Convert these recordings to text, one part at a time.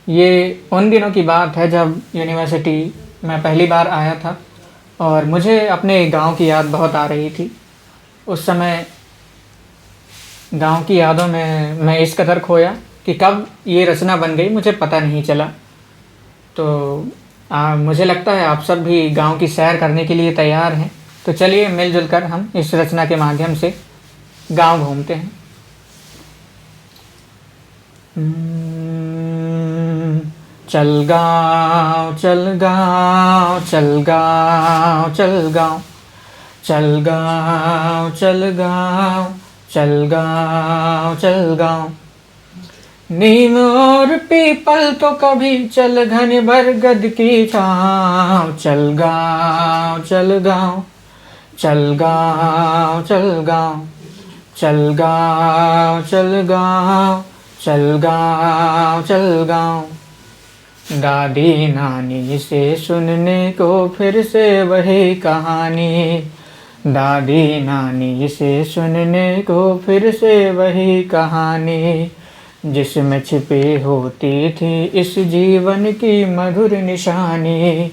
ये उन दिनों की बात है जब यूनिवर्सिटी मैं पहली बार आया था और मुझे अपने गांव की याद बहुत आ रही थी। उस समय गांव की यादों में मैं इस कदर खोया कि कब ये रचना बन गई मुझे पता नहीं चला। तो मुझे लगता है आप सब भी गांव की सैर करने के लिए तैयार हैं। तो चलिए मिलजुल कर हम इस रचना के माध्यम से गांव घूमते हैं। चल गाँव चल गाँव चल गाँव चल गाँव चल गाँव चल गाँव चल गाँव चल गाँव। नीम और पीपल तो कभी चल घने बरगद की छाँव। चल गाँव चल गाँव चल गाँव चल गाँव चल गाँव चल गाँव चल गाँव चल गाँव। दादी नानी से सुनने को फिर से वही कहानी। दादी नानी से सुनने को फिर से वही कहानी, जिसमें छिपी होती थी इस जीवन की मधुर निशानी।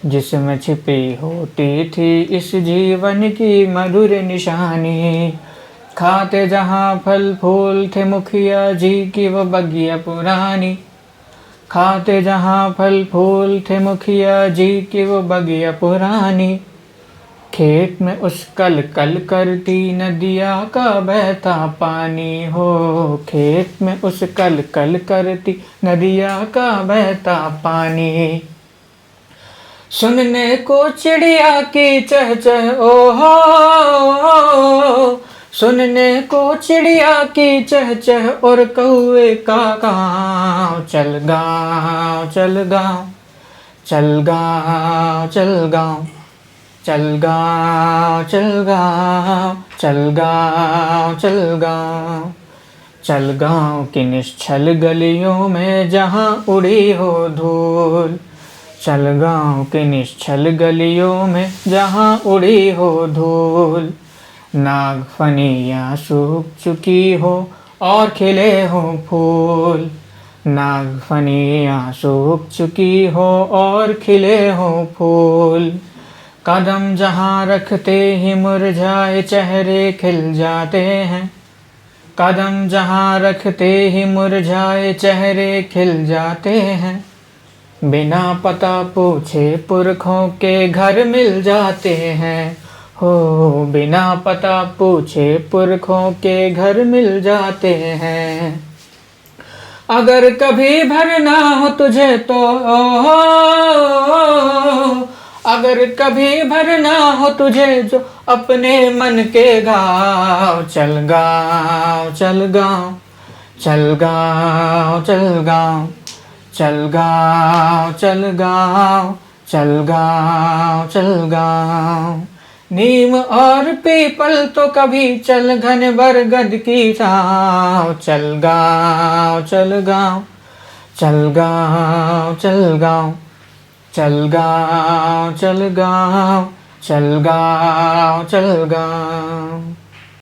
जिसमें छिपी होती थी इस जीवन की मधुर निशानी। खाते जहाँ फल फूल थे मुखिया जी की वो बगिया पुरानी। खाते जहाँ फल फूल थे मुखिया जी की वो बगिया पुरानी। खेत में उस कल कल करती नदिया का बहता पानी हो। खेत में उस कल कल करती नदिया का बहता पानी। सुनने को चिड़िया की चहचह ओ हो। सुनने को चिड़िया की चहचह और कौवे का गाँव। चल गाँव चल गाँव चल गाँव चल गाँव चल गाँव चल गाँव चल गाँव चल गाँव। चल गाँव की निश्चल गलियों में जहाँ उड़ी हो धूल। चल गाँव की निश्चल गलियों में जहाँ उड़ी हो धूल। नागफनियाँ सूख चुकी हो और खिले हो फूल। नागफनियाँ सूख चुकी हो और खिले हो फूल। कदम जहाँ रखते ही मुरझाए चेहरे खिल जाते हैं। कदम जहाँ रखते ही मुरझाए चेहरे खिल जाते हैं। बिना पता पूछे पुरखों के घर मिल जाते हैं। हो बिना पता पूछे पुरखों के घर मिल जाते हैं। अगर कभी भरना हो तुझे तो अगर कभी भरना हो तुझे जो अपने मन के घाव। चल गाँव चल गाँव चल गाँव चल गाँव चल गाँव चल गाँव चल गाँव चल गाँव। नीम और पीपल तो कभी चल घने बरगद की छाँव। चल गाँव चल गाँव चल गाँव चल गाँव चल गाँव चल गाँव चल गाँव चल गाँव।